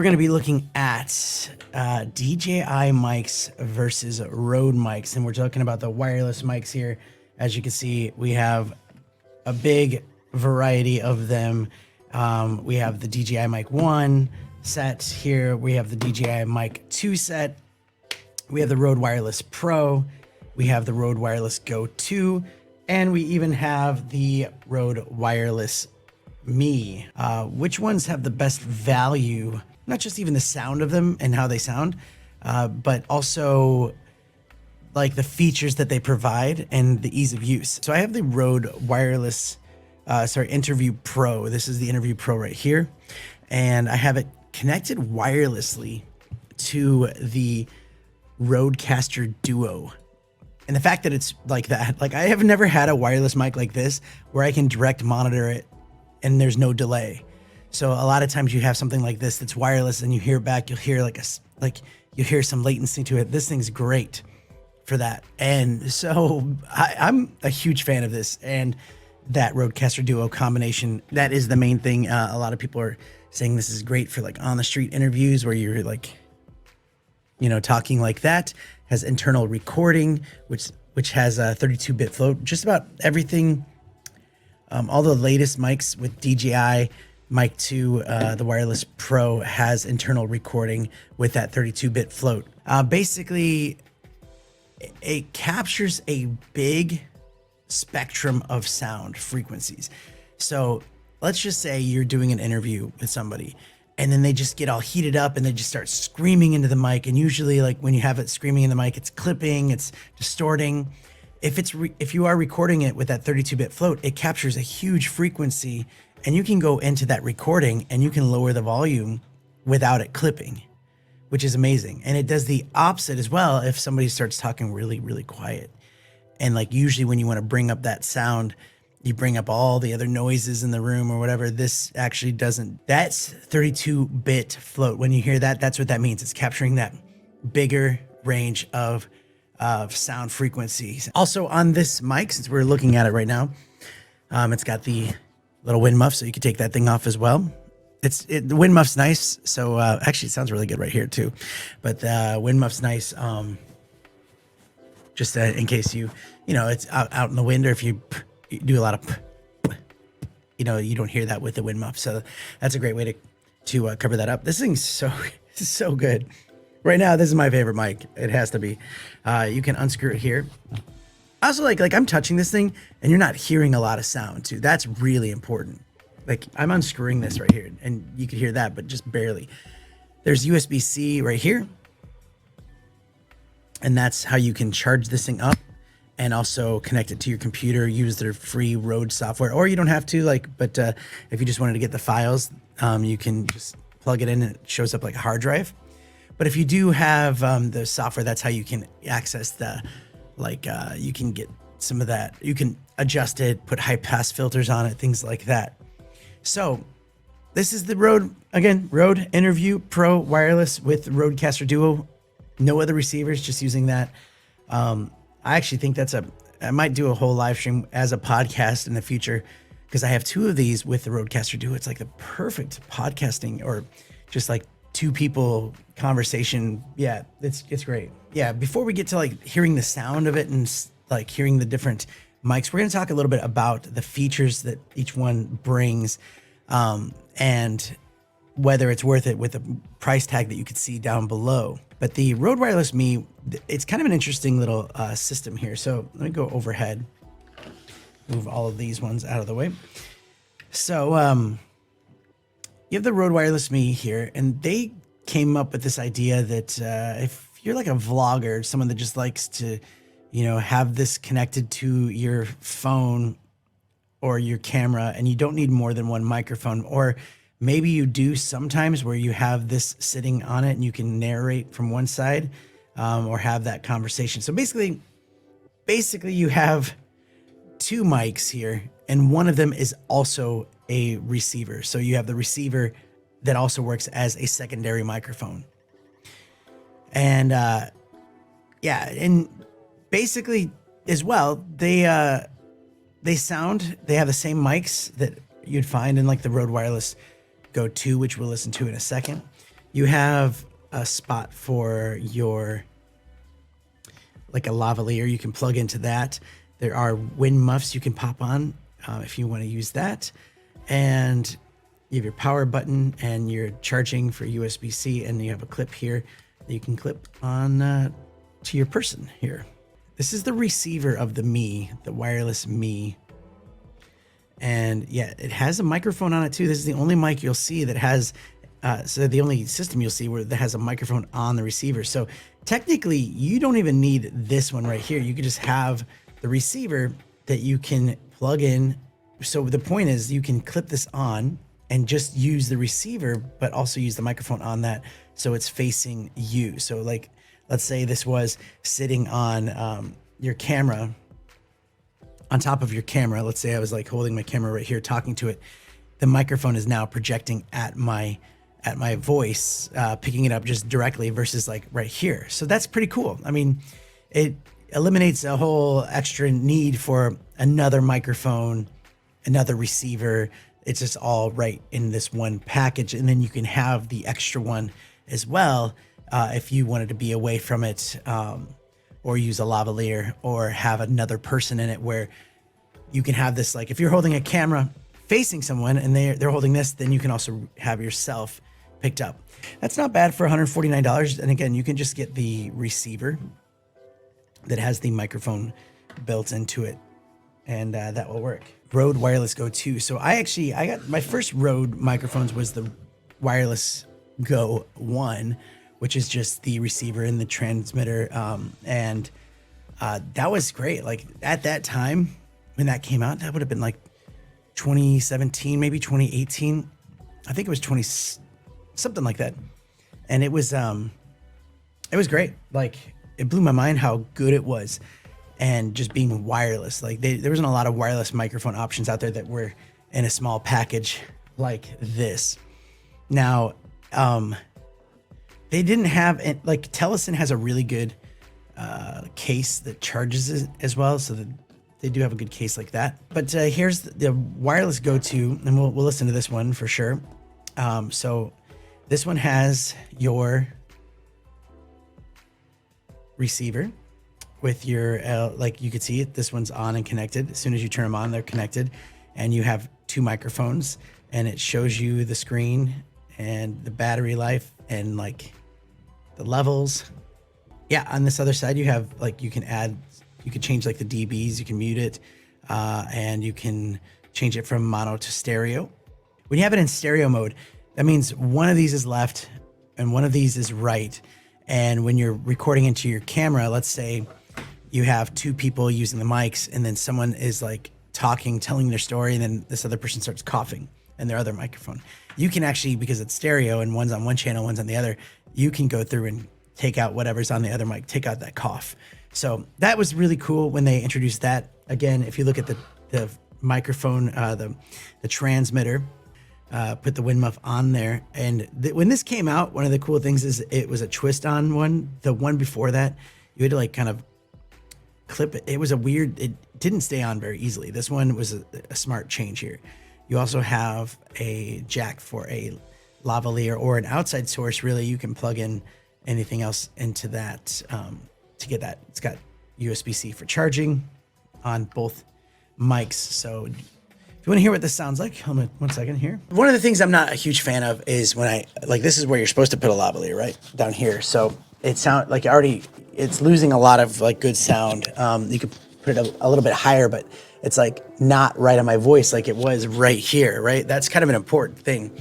We're going to be looking at DJI mics versus Rode mics, and we're talking about the wireless mics here. As you can see, we have a big variety of them. We have the DJI Mic 1 set here. We have the DJI Mic 2 set. We have the Rode Wireless Pro. We have the Rode Wireless Go 2. And we even have the Rode Wireless Me. Which ones have the best value? Not just even the sound of them and how they sound, but also like the features that they provide and the ease of use. So I have the Rode Wireless, Interview Pro. This is the Interview Pro right here. And I have it connected wirelessly to the Rodecaster Duo. And the fact that it's like that, like I have never had a wireless mic like this where I can direct monitor it and there's no delay. So a lot of times you have something like this that's wireless and you hear back, you'll hear you hear some latency to it. This thing's great for that. And so I'm a huge fan of this and that Rodecaster Duo combination. That is the main thing. A lot of people are saying this is great for like on the street interviews where you're like, talking like that. Has internal recording, which has a 32-bit float. Just about everything, all the latest mics with DJI Mic 2, the Wireless Pro has internal recording with that 32-bit float. Basically, it captures a big spectrum of sound frequencies. So let's just say you're doing an interview with somebody and then they just get all heated up and they just start screaming into the mic. And usually like when you have it screaming in the mic, it's clipping, it's distorting. If you are recording it with that 32-bit float, it captures a huge frequency and you can go into that recording and you can lower the volume without it clipping, which is amazing. And it does the opposite as well if somebody starts talking really, really quiet. And like usually when you want to bring up that sound, you bring up all the other noises in the room or whatever. This actually doesn't. That's 32-bit float. When you hear that, that's what that means. It's capturing that bigger range of sound frequencies. Also on this mic, since we're looking at it right now, it's got the little wind muff, so you can take that thing off as well. The wind muff's nice. So actually it sounds really good right here too, but the wind muff's nice. Just in case it's out in the wind, or if you do a lot of, you don't hear that with the wind muff. So that's a great way to cover that up. This thing's so good. Right now, this is my favorite mic. It has to be. You can unscrew it here. Also, like I'm touching this thing and you're not hearing a lot of sound too. That's really important. Like I'm unscrewing this right here and you can hear that, but just barely. There's USB-C right here. And that's how you can charge this thing up and also connect it to your computer, use their free Rode software, or you don't have to but if you just wanted to get the files, you can just plug it in and it shows up like a hard drive. But if you do have the software, that's how you can access you can get some of that. You can adjust it, put high pass filters on it, things like that. So this is the Rode Interview Pro wireless with Rodecaster Duo. No other receivers, just using that. I actually think I might do a whole live stream as a podcast in the future because I have two of these with the Rodecaster Duo. It's like the perfect podcasting or just like two people conversation. Yeah, it's great. Yeah, before we get to like hearing the sound of it and like hearing the different mics, we're going to talk a little bit about the features that each one brings and whether it's worth it with the price tag that you could see down below. But the Rode Wireless Me, it's kind of an interesting little system here. So let me go overhead, move all of these ones out of the way. So you have the Rode Wireless Me here, and they came up with this idea that if you're like a vlogger, someone that just likes to, have this connected to your phone or your camera, and you don't need more than one microphone, or maybe you do sometimes where you have this sitting on it and you can narrate from one side or have that conversation. So basically you have two mics here and one of them is also a receiver. So you have the receiver that also works as a secondary microphone. And and basically as well, they have the same mics that you'd find in like the Rode Wireless Go 2, which we'll listen to in a second. You have a spot for your, like a lavalier. You can plug into that. There are wind muffs you can pop on if you want to use that. And you have your power button and your charging for USB-C, and you have a clip here that you can clip on to your person here. This is the receiver of the Mi, the wireless Mi. And yeah, it has a microphone on it too. This is the only mic you'll see that has, so the only system you'll see where that has a microphone on the receiver. So technically you don't even need this one right here. You could just have the receiver that you can plug in. So the point is you can clip this on and just use the receiver, but also use the microphone on that. So it's facing you. So like, let's say this was sitting on your camera, on top of your camera. Let's say I was like holding my camera right here, talking to it. The microphone is now projecting at my voice, picking it up just directly versus like right here. So that's pretty cool. I mean, it eliminates a whole extra need for another microphone, another receiver. It's just all right in this one package. And then you can have the extra one as well if you wanted to be away from it, or use a lavalier, or have another person in it where you can have this, like if you're holding a camera facing someone and they're holding this, then you can also have yourself picked up. That's not bad for $149. And again, you can just get the receiver that has the microphone built into it, and that will work. Rode Wireless Go 2. So I got my first Rode microphones was the Wireless Go 1, which is just the receiver and the transmitter. And that was great. Like at that time when that came out, that would have been like 2017, maybe 2018. I think it was something like that. And it was great. Like it blew my mind how good it was. And just being wireless, like there wasn't a lot of wireless microphone options out there that were in a small package like this. Now, they didn't have it, like Telesin has a really good case that charges it as well, so that they do have a good case like that. But here's the Wireless Go 2, and we'll listen to this one for sure. So this one has your receiver with your, like you could see it, this one's on and connected. As soon as you turn them on, they're connected. And you have two microphones, and it shows you the screen and the battery life and like the levels. Yeah, on this other side, you have like, you can change like the dBs, you can mute it, and you can change it from mono to stereo. When you have it in stereo mode, that means one of these is left and one of these is right. And when you're recording into your camera, let's say you have two people using the mics, and then someone is like talking, telling their story, and then this other person starts coughing in their other microphone. You can actually, because it's stereo and one's on one channel, one's on the other, you can go through and take out whatever's on the other mic, take out that cough. So that was really cool when they introduced that. Again, if you look at the microphone, the transmitter, put the wind muff on there. And when this came out, one of the cool things is it was a twist on one. The one before that, you had to like kind of clip it. It was it didn't stay on very easily. This one was a smart change here. You also have a jack for a lavalier or an outside source. Really, you can plug in anything else into that to get that. It's got USB-C for charging on both mics. So if you want to hear what this sounds like, hold on 1 second here. One of the things I'm not a huge fan of is when this is where you're supposed to put a lavalier, right? Down here. So it sounds like it's losing a lot of like good sound. You could put it a little bit higher, but it's like not right on my voice like it was right here, right? That's kind of an important thing.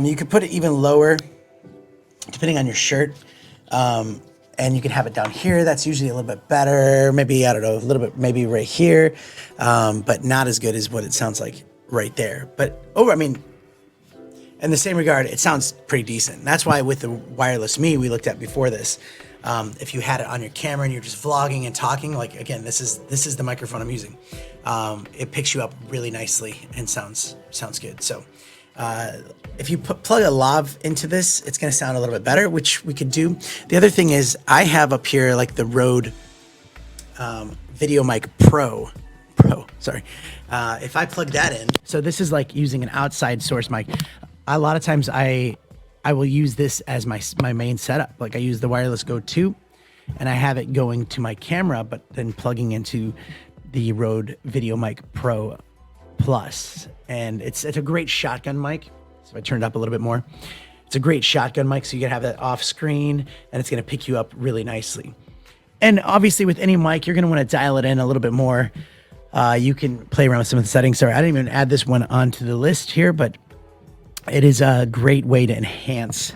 You could put it even lower depending on your shirt. And you can have it down here. That's usually a little bit better. Maybe, I don't know, a little bit, maybe right here, but not as good as what it sounds like right there. But in the same regard, it sounds pretty decent. That's why with the Wireless Mi we looked at before this, if you had it on your camera and you're just vlogging and talking, like again, this is the microphone I'm using. It picks you up really nicely and sounds good. So if you plug a lav into this, it's going to sound a little bit better, which we could do. The other thing is I have up here like the Rode Video Mic Pro. Sorry. If I plug that in, so this is like using an outside source mic. A lot of times I I will use this as my main setup. Like I use the wireless Go 2 and I have it going to my camera, but then plugging into the Rode VideoMic Pro Plus. And it's a great shotgun mic. So if I turn it up a little bit more, it's a great shotgun mic. So you can have that off screen and it's going to pick you up really nicely. And obviously with any mic, you're going to want to dial it in a little bit more. You can play around with some of the settings. Sorry, I didn't even add this one onto the list here, but it is a great way to enhance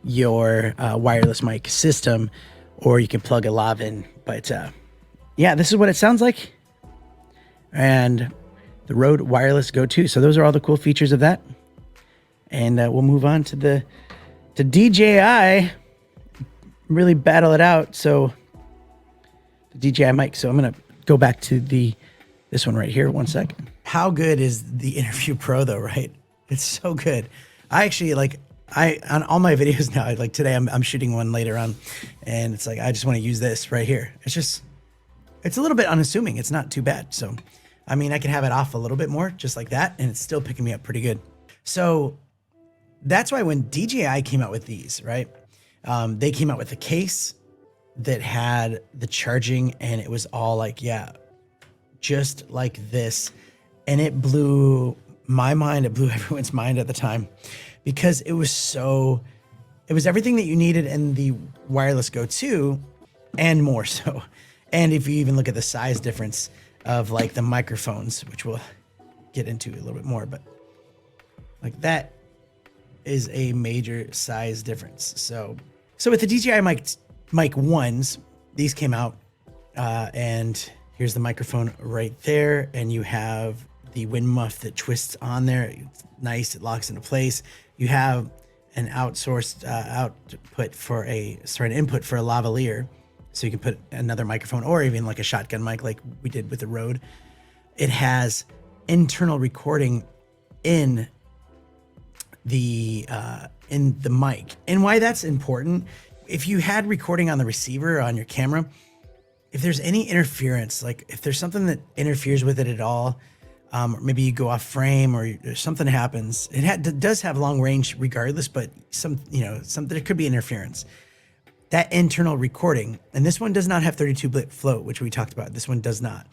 your wireless mic system, or you can plug a lav in. But yeah, this is what it sounds like. And the Rode Wireless Go 2. So those are all the cool features of that. And we'll move on to DJI. Really battle it out. So the DJI mic. So I'm going to go back to this one right here. One second. How good is the Interview Pro though, right? It's so good. I actually on all my videos now, like today I'm shooting one later on and it's like, I just want to use this right here. It's a little bit unassuming. It's not too bad. So, I mean, I can have it off a little bit more just like that. And it's still picking me up pretty good. So that's why when DJI came out with these, right? They came out with a case that had the charging and it was all like, yeah, just like this. And it blew my mind. It blew everyone's mind at the time because it was everything that you needed in the wireless Go 2 and more so. And if you even look at the size difference of like the microphones, which we'll get into a little bit more, but like that is a major size difference. So with the DJI mic ones, these came out and here's the microphone right there. And you have the wind muff that twists on there. It's nice. It locks into place. You have an outsourced an input for a lavalier. So you can put another microphone or even like a shotgun mic like we did with the Rode. It has internal recording in the mic. And why that's important, if you had recording on the receiver or on your camera, if there's any interference, like if there's something that interferes with it at all, or maybe you go off frame or something happens, it does have long range regardless, but there could be interference. That internal recording, and this one does not have 32-bit float, which we talked about. This one does not.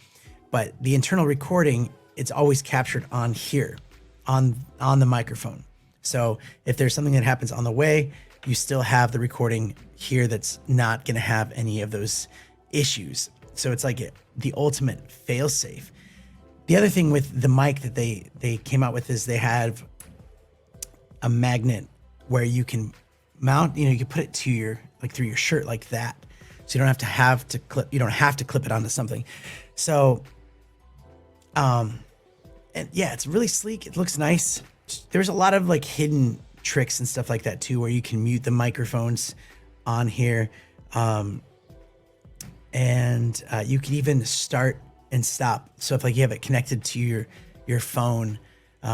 But the internal recording, it's always captured on here, on the microphone. So if there's something that happens on the way, you still have the recording here that's not going to have any of those issues. So it's like the ultimate fail-safe. The other thing with the mic that they came out with is they have a magnet where you can mount, you can put it to through your shirt like that. So you don't have to clip it onto something. So, and yeah, it's really sleek. It looks nice. There's a lot of like hidden tricks and stuff like that too, where you can mute the microphones on here. And you can even start and stop. So if like you have it connected to your phone,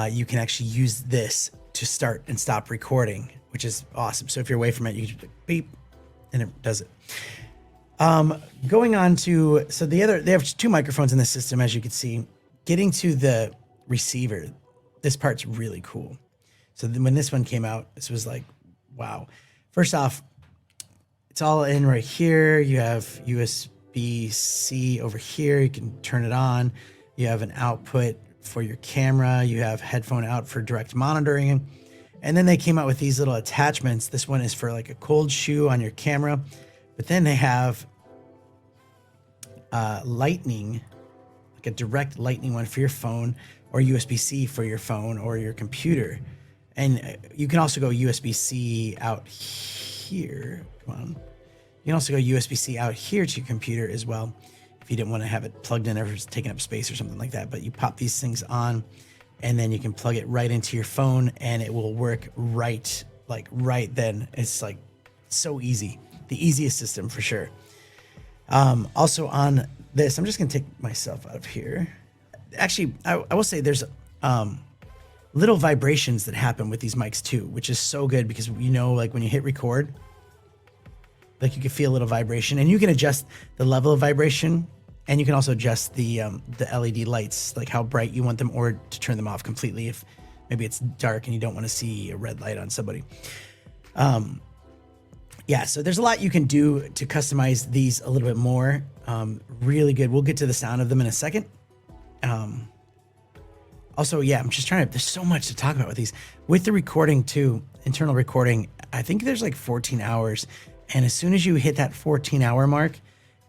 you can actually use this to start and stop recording, which is awesome. So if you're away from it, you can just beep and it does it. Going on to, they have two microphones in the system, as you can see. Getting to the receiver, this part's really cool. So when this one came out, this was like, wow. First off, it's all in right here. You have USB-C over here. You can turn it on. You have an output for your camera. You have headphone out for direct monitoring. And then they came out with these little attachments. This one is for like a cold shoe on your camera. But then they have lightning, like a direct lightning one for your phone, or USB-C for your phone or your computer. And you can also go USB-C out here. Come on. You can also go USB-C out here to your computer as well, if you didn't want to have it plugged in or taking up space or something like that. But you pop these things on, and then you can plug it right into your phone, and it will work right then. It's like so easy. The easiest system for sure. Also on this, I'm just going to take myself out of here. Actually, I will say there's little vibrations that happen with these mics too, which is so good because like when you hit record, like you can feel a little vibration, and you can adjust the level of vibration, and you can also adjust the LED lights, like how bright you want them, or to turn them off completely if maybe it's dark and you don't want to see a red light on somebody. Yeah, so there's a lot you can do to customize these a little bit more. Really good. We'll get to the sound of them in a second. Also, yeah, I'm just trying to, there's so much to talk about with these. With the recording too, internal recording, I think there's like 14 hours. And as soon as you hit that 14-hour mark,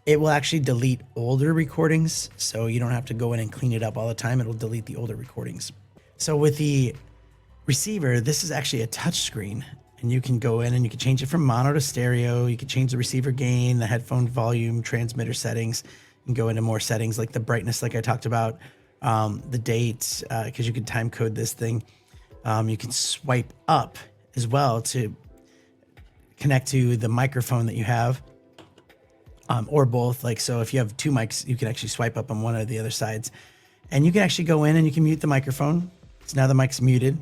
it will actually delete older recordings. So you don't have to go in and clean it up all the time. It'll delete the older recordings. So with the receiver, this is actually a touch screen. And you can go in and you can change it from mono to stereo. You can change the receiver gain, the headphone volume, transmitter settings. You can go into more settings like the brightness, like I talked about, the date, because you can time code this thing. You can swipe up as well to connect to the microphone that you have, or both. Like, so if you have two mics, you can actually swipe up on one or the other sides. And you can actually go in and you can mute the microphone. So now the mic's muted.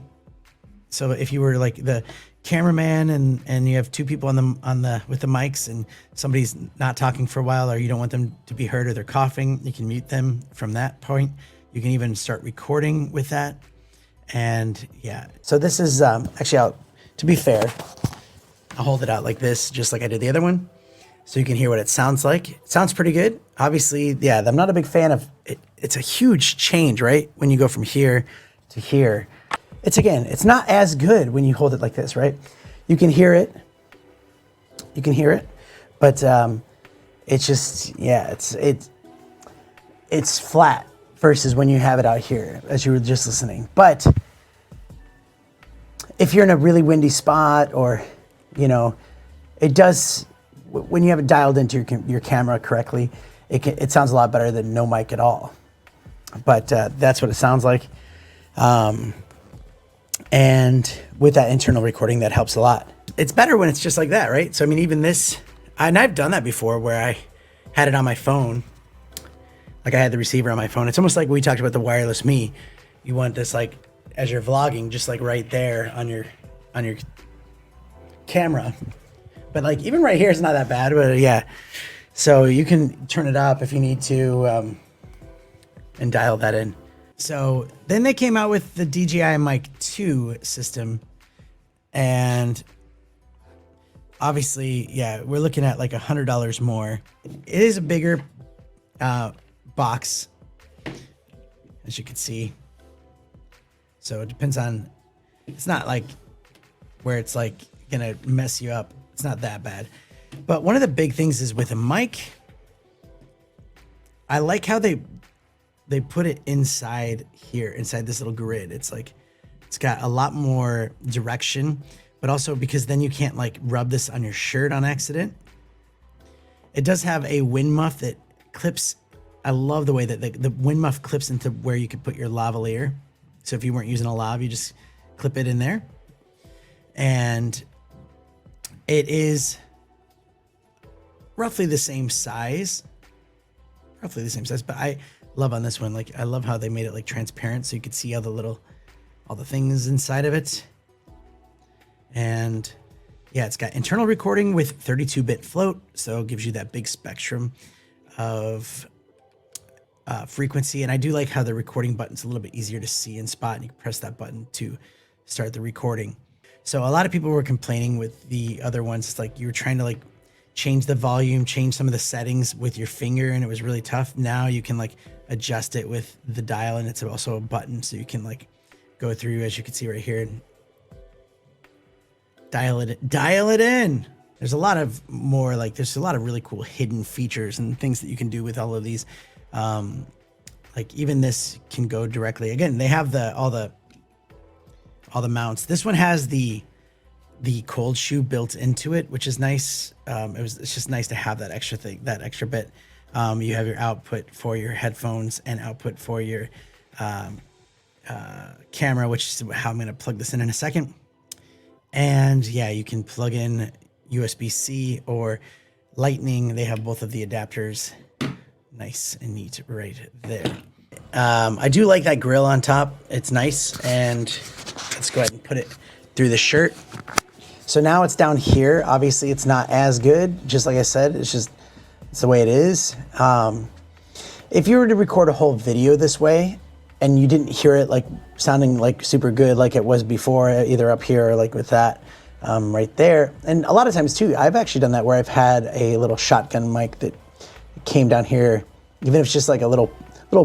So if you were like the cameraman and you have two people on the with the mics and somebody's not talking for a while, or you don't want them to be heard, or they're coughing, you can mute them from that point. You can even start recording with that. And yeah, so this is actually, to be fair, I'll hold it out like this, just like I did the other one, so you can hear what it sounds like. It sounds pretty good. Obviously, yeah, I'm not a big fan of it. It's a huge change, right? When you go from here to here. It's not as good when you hold it like this, right? You can hear it. You can hear it, but it's just, yeah, it's flat versus when you have it out here, as you were just listening. But if you're in a really windy spot, or, you know, it does, when you have it dialed into your camera correctly, it sounds a lot better than no mic at all. But that's what it sounds like. And with that internal recording, that helps a lot. It's better when it's just like that, right? So, I mean, even this, and I've done that before where I had it on my phone. Like, I had the receiver on my phone. It's almost like we talked about the wireless Me. You want this, like, as you're vlogging, just like right there on your camera. But like, even right here, it's not that bad, but yeah. So you can turn it up if you need to, and dial that in. So then they came out with the DJI Mic 2 system, and obviously, yeah, we're looking at like $100 more. It is a bigger box, as you can see. So it depends on, it's not like where it's like gonna mess you up. It's not that bad. But one of the big things is with a mic, I like how they put it inside here, inside this little grid. It's like, it's got a lot more direction, but also because then you can't like rub this on your shirt on accident. It does have a wind muff that clips. I love the way that the wind muff clips into where you could put your lavalier. So if you weren't using a lav, you just clip it in there. And it is roughly the same size. But I love on this one, like, I love how they made it like transparent so you could see all the things inside of it. And yeah, it's got internal recording with 32-bit float, so it gives you that big spectrum of frequency. And I do like how the recording button's a little bit easier to see and spot, and you can press that button to start the recording. So a lot of people were complaining with the other ones. It's like you were trying to like change the volume, change some of the settings with your finger, and it was really tough. Now you can like adjust it with the dial, and it's also a button, so you can like go through, as you can see right here, and dial it in. There's a lot of more, like, there's a lot of really cool hidden features and things that you can do with all of these. Like even this can go directly. Again, they have all the mounts. This one has the cold shoe built into it, which is nice. It's just nice to have that extra thing, that extra bit. You have your output for your headphones and output for your camera, which is how I'm going to plug this in a second. And yeah, you can plug in USB-C or Lightning. They have both of the adapters. Nice and neat right there. I do like that grill on top. It's nice. And let's go ahead and put it through the shirt. So now it's down here. Obviously it's not as good. Just like I said, it's the way it is. If you were to record a whole video this way and you didn't hear it like sounding like super good like it was before, either up here or like with that, right there. And a lot of times too, I've actually done that where I've had a little shotgun mic that came down here, even if it's just like a little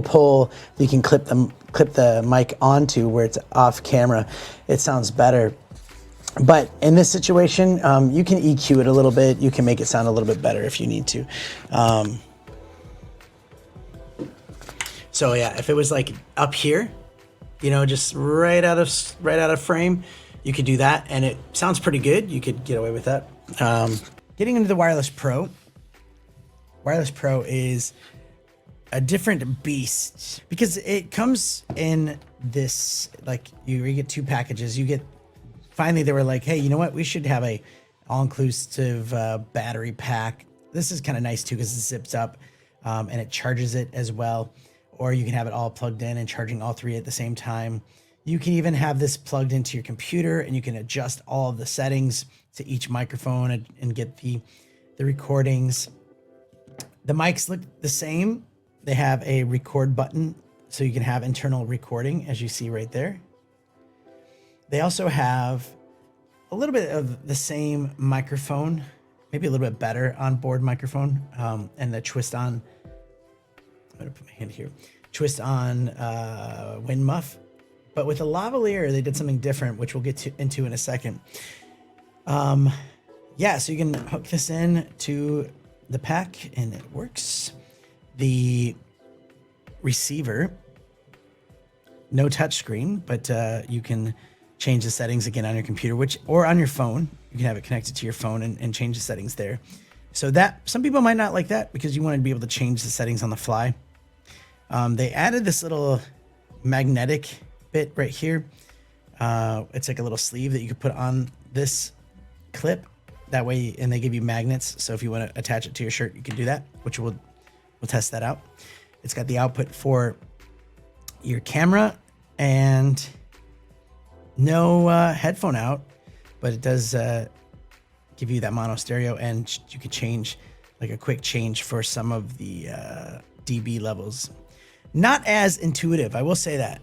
pole that you can clip the mic onto where it's off camera, it sounds better. But in this situation, you can EQ it a little bit. You can make it sound a little bit better if you need to. So yeah, if it was like up here, you know, just right out of frame, you could do that, and it sounds pretty good. You could get away with that. Getting into the Wireless Pro. Wireless Pro is a different beast because it comes in this, like, you get 2 packages. Finally they were like, hey, you know what? We should have a all-inclusive battery pack. This is kind of nice too because it zips up and it charges it as well. Or you can have it all plugged in and charging all 3 at the same time. You can even have this plugged into your computer and you can adjust all of the settings to each microphone and get the recordings. The mics look the same. They have a record button so you can have internal recording, as you see right there. They also have a little bit of the same microphone, maybe a little bit better onboard microphone, and the twist on, I'm gonna put my hand here, twist on wind muff. But with the lavalier, they did something different, which we'll get into in a second. Yeah, so you can hook this in to the pack and it works. The receiver, no touch screen, but you can change the settings again on your computer, or on your phone. You can have it connected to your phone and change the settings there. So that, some people might not like that because you want to be able to change the settings on the fly. They added this little magnetic bit right here. It's like a little sleeve that you could put on this clip. That way, and they give you magnets. So if you want to attach it to your shirt, you can do that, which we'll test that out. It's got the output for your camera and no headphone out, but it does give you that mono stereo, and you could change, like a quick change for some of the dB levels. Not as intuitive, I will say that.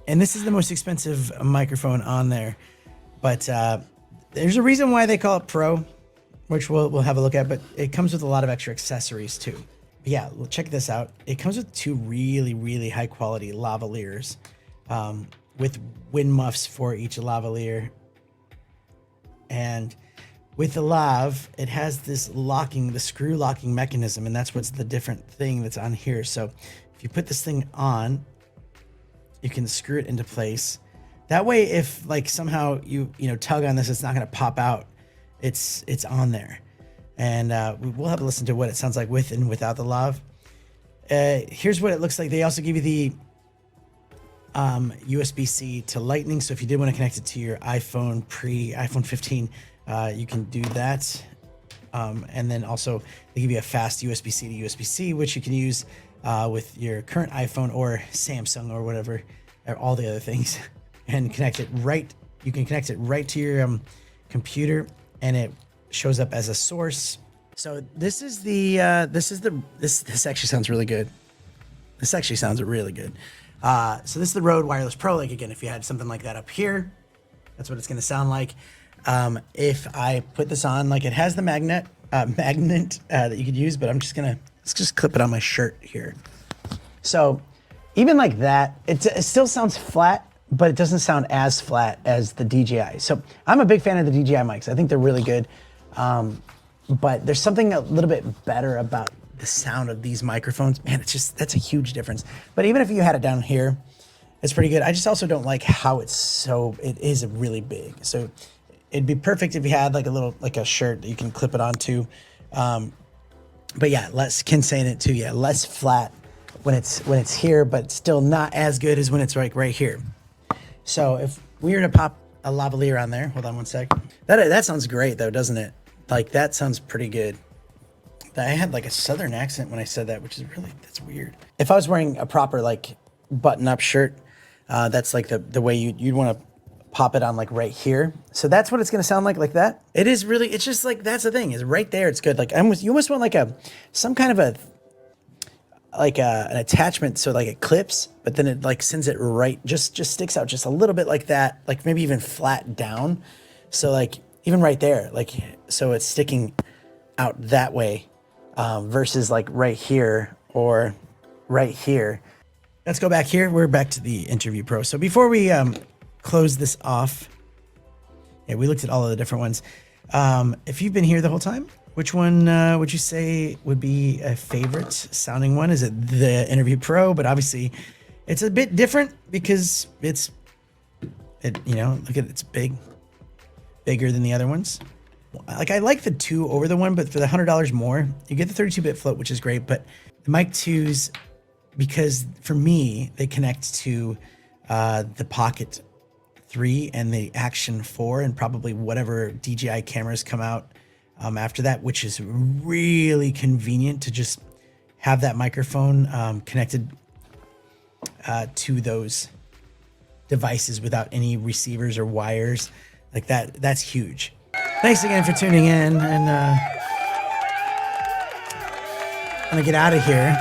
And this is the most expensive microphone on there, but there's a reason why they call it Pro, which we'll have a look at, but it comes with a lot of extra accessories too. But yeah, check this out. It comes with 2 really, really high quality lavaliers with wind muffs for each lavalier. And with the lav, it has this the screw locking mechanism, and that's what's the different thing that's on here. So if you put this thing on, you can screw it into place. That way, if like somehow you tug on this, it's not going to pop out. It's on there, and we'll have to listen to what it sounds like with and without the lav. Here's what it looks like. They also give you the USB-C to Lightning. So if you did want to connect it to your iPhone iPhone 15, you can do that. And then also they give you a fast USB-C to USB-C, which you can use with your current iPhone or Samsung or whatever, or all the other things, and connect it right. You can connect it right to your computer, and it shows up as a source. So this actually sounds really good. This actually sounds really good. So this is the Rode Wireless Pro. Like, again, if you had something like that up here, that's what it's going to sound like. If I put this on, like, it has the magnet that you could use, but let's just clip it on my shirt here. So even like that, it still sounds flat, but it doesn't sound as flat as the DJI. So I'm a big fan of the DJI mics. I think they're really good. But there's something a little bit better about the sound of these microphones. Man, that's a huge difference. But even if you had it down here, it's pretty good. I just also don't like how it is really big. So it'd be perfect if you had like a shirt that you can clip it onto. But yeah, saying it too. Yeah, less flat when it's here, but still not as good as when it's like right here. So if we were to pop a lavalier on there, hold on one sec. That sounds great though, doesn't it? Like, that sounds pretty good. I had like a southern accent when I said that, which is that's weird. If I was wearing a proper like button-up shirt, that's like the way you'd want to pop it on, like right here. So that's what it's going to sound like that. It is really, it's just like, that's the thing, is right there. It's good. Like, you almost want like some kind of an attachment, so like it clips, but then it like sends it right, just sticks out just a little bit like that, like maybe even flat down. So like even right there, like, so it's sticking out that way versus like right here or right here. Let's go back here. We're back to the Interview Pro. So before we close this off, yeah, we looked at all of the different ones. If you've been here the whole time, which one would you say would be a favorite sounding one? Is it the Interview Pro? But obviously it's a bit different because it, you know, look at it's bigger than the other ones. Like, I like the 2 over the 1, but for the $100 more, you get the 32-bit float, which is great. But the Mic 2s, because for me, they connect to the Pocket 3 and the Action 4 and probably whatever DJI cameras come out after that, which is really convenient to just have that microphone connected to those devices without any receivers or wires like that. That's huge. Thanks again for tuning in, and I'm gonna get out of here.